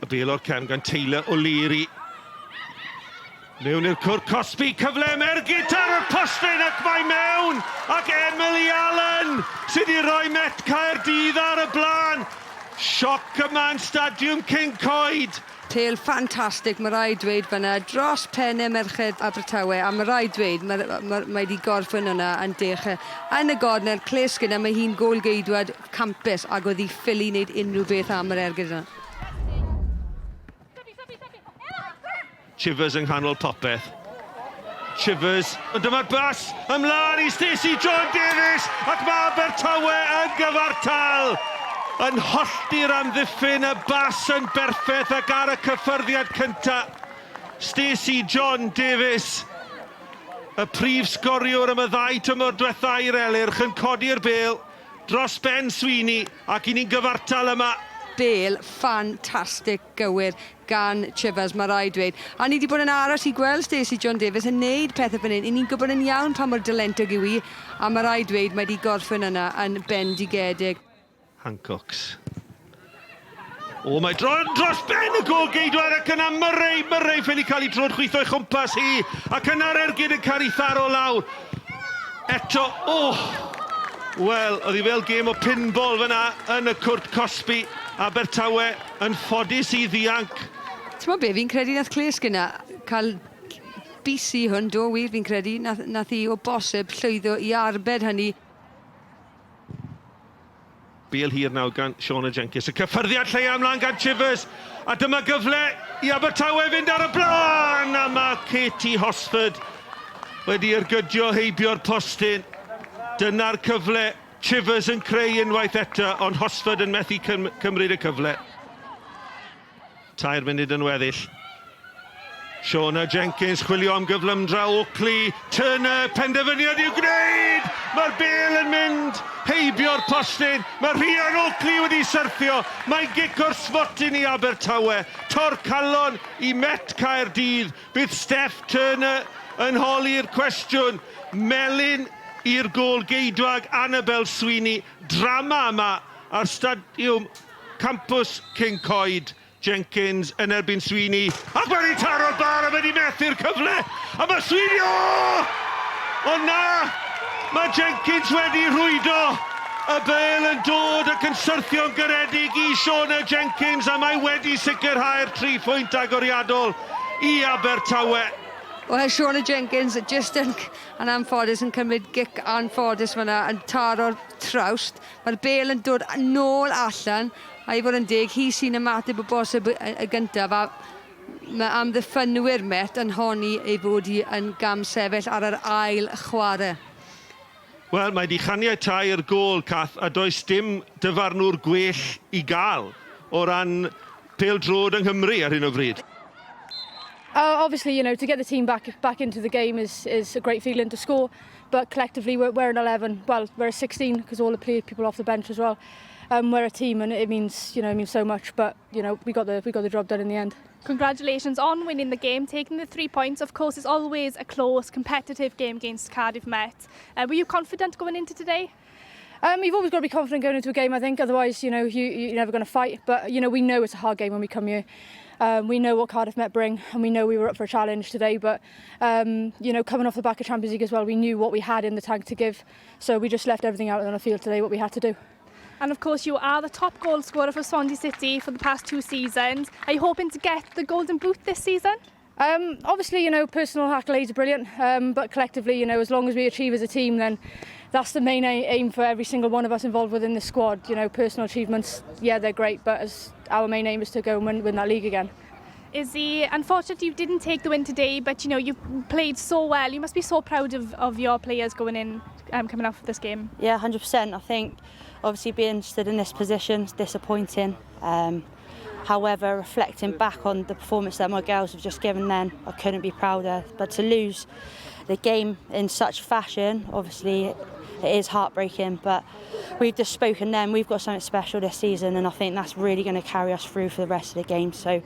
bêl o'r cefn gan Taylor O'Leary. Mewn i'r cwrt, Cosby, cyfle Mergit ar y postyn ac mae mewn. Ac Emily Allen sydd wedi rhoi Met Caerdydd ar y blaen. Sioc yma yn Stadiwm King Coed. Pêl ffantastig, mae rai dweud fyna, dros pennau merched Abertawe, a mae rai dweud mae wedi gorffen hwnna yn dech. Yn y godner, Clare Skinner, mae hi'n gôl geidwad campus ac oedd hi ffili wneud unrhyw beth am yr ergyd yna. Chivers yng nghanol popeth. Chivers, ond dyma'r bas ymlaen i Stacey John Davies ac mae Abertawe yn gyfartal. Yn hollti'r amddiffyn, y bas yn berffaith ac ar y cyffyrddiad cyntaf. Stacey John Davies, y prif sgoriwr am y ddau tymor diwethaf i'r Elyrch, yn codi'r bêl dros Ben Sweeney ac i ni'n gyfartal yma. Bêl ffantastig gywir gan Chivers, mae rai dweud. A ni wedi bod yn aros i gweld Stacey John Davies yn neud pethau fan hyn. I ni'n gwybod yn iawn pa mor dylentog yw hi, a mae rai dweud mae wedi gorffen yna yn bendigedig. Hancocks. O, mae dros ben y gol geidwad ac yna Murray ffili cael ei drod chwitho i chwmpas hi ac yna'r ergyd yn cael ei tharo lawr. Eto, wel, oedd hi fel gêm o pinball fyna yn y cwrt Cosby. Abertawe yn ffodus i ddianc. Ti'n meddwl be, fi'n credu nath Clare Skinner cael bisi hwn, do wir, fi'n credu, nath hi o bosib llwyddo i arbed hynny. Bêl hir nawr gan Siona Jenkins. Y cyffyrddiad lleia ymlaen gan Chivers. A dyma gyfle i Abertawe fynd ar y blaen. A mae Katie Hosford wedi ergydio heibio'r postyn. Dyna'r cyfle. Chivers yn creu unwaith eto, ond Hosford yn methu cymryd y cyfle. 2 munud yn weddill. Siona Jenkins chwilio am gyflymdra Oakley. Turner, penderfyniad i'w gwneud! Mae'r bêl yn mynd heibio'r postyn. Mae Rhian Oakley wedi syrthio. Mae'n gic o'r sfotin i Abertawe. Tor calon i Met Caerdydd. Bydd Steph Turner yn holi'r cwestiwn. Melyn i'r gôl geidwag Annabel Sweeney. Drama yma ar Stadiwm Campus King Coed. Jenkins yn erbyn Sweeney. Ac mae'n ei taro'r bar a wedi methu'r cyfle. A mae Sweeney, o na! Mae Jenkins wedi rhwydo. Y bêl yn dod ac yn syrthio'n garedig i Siona Jenkins a mae wedi sicrhau'r 3 phwynt agoriadol i Abertawe. Wel, Siona Jenkins just yn anffodus yn cymryd gic anffodus fyna yn taro'r trawst. Mae'r bêl yn dod nôl allan. A i fod yn deg, hi sy'n ymateb o bosib y gyntaf, a mae amddiffynwyr Met yn honni ei fod hi yn gamsefyll ar yr ail chwarae. Wel, mae wedi chaniatáu'r gôl, Cath, a does dim dyfarnwr gwell i gael o ran pêl-drod yng Nghymru ar hyn o bryd. Obviously, you know, to get the team back into the game is a great feeling to score, but collectively we're an 11. Well, we're a 16 because all the people off the bench as well. We're a team, and it means so much. But we got the job done in the end. Congratulations on winning the game, taking the 3 points. Of course, it's always a close, competitive game against Cardiff Met. Were you confident going into today? You've always got to be confident going into a game, I think. Otherwise, you're never going to fight. But we know it's a hard game when we come here. We know what Cardiff Met bring, and we know we were up for a challenge today. But coming off the back of Champions League as well, we knew what we had in the tank to give. So we just left everything out on the field today, what we had to do. And of course, you are the top goal scorer for Swansea City for the past 2 seasons. Are you hoping to get the Golden Boot this season? Obviously, personal accolades are brilliant, but collectively, as long as we achieve as a team, then that's the main aim for every single one of us involved within the squad. Personal achievements, yeah, they're great, but our main aim is to go and win that league again. Izzy, unfortunately you didn't take the win today, but you played so well. You must be so proud of your players going in, coming off of this game. Yeah, 100%. I think obviously being stood in this position is disappointing. However, reflecting back on the performance that my girls have just given then, I couldn't be prouder. But to lose the game in such fashion, obviously it is heartbreaking, but we've just spoken then, we've got something special this season, and I think that's really going to carry us through for the rest of the game. So,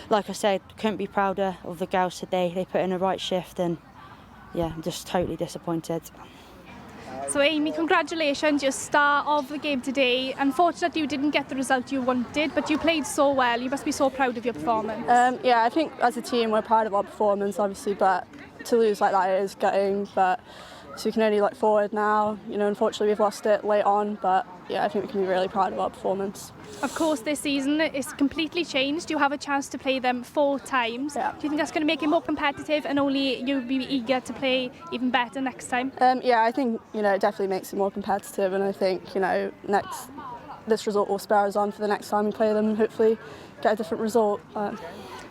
like I said, couldn't be prouder of the girls today. They put in the right shift, and yeah, I'm just totally disappointed. So Amy, congratulations, your star of the game today. Unfortunately, you didn't get the result you wanted, but you played so well. You must be so proud of your performance. Yeah, I think as a team we're proud of our performance, obviously, but to lose like that is gutting. But so we can only look forward now. You know, unfortunately we've lost it late on, but yeah, I think we can be really proud of our performance. Of course, this season is completely changed. You have a chance to play them 4 times. Yeah. Do you think that's going to make it more competitive and only you'll be eager to play even better next time? Yeah, I think, you know, it definitely makes it more competitive, and I think, you know, this result will spur us on for the next time we play them and hopefully get a different result.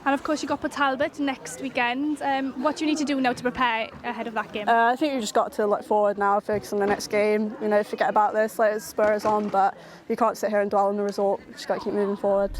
And of course, you've got Port Talbot next weekend. What do you need to do now to prepare ahead of that game? I think we've just got to look forward now, focus on the next game, you know, forget about this, let it spur us on, but you can't sit here and dwell on the result, you just got to keep moving forward.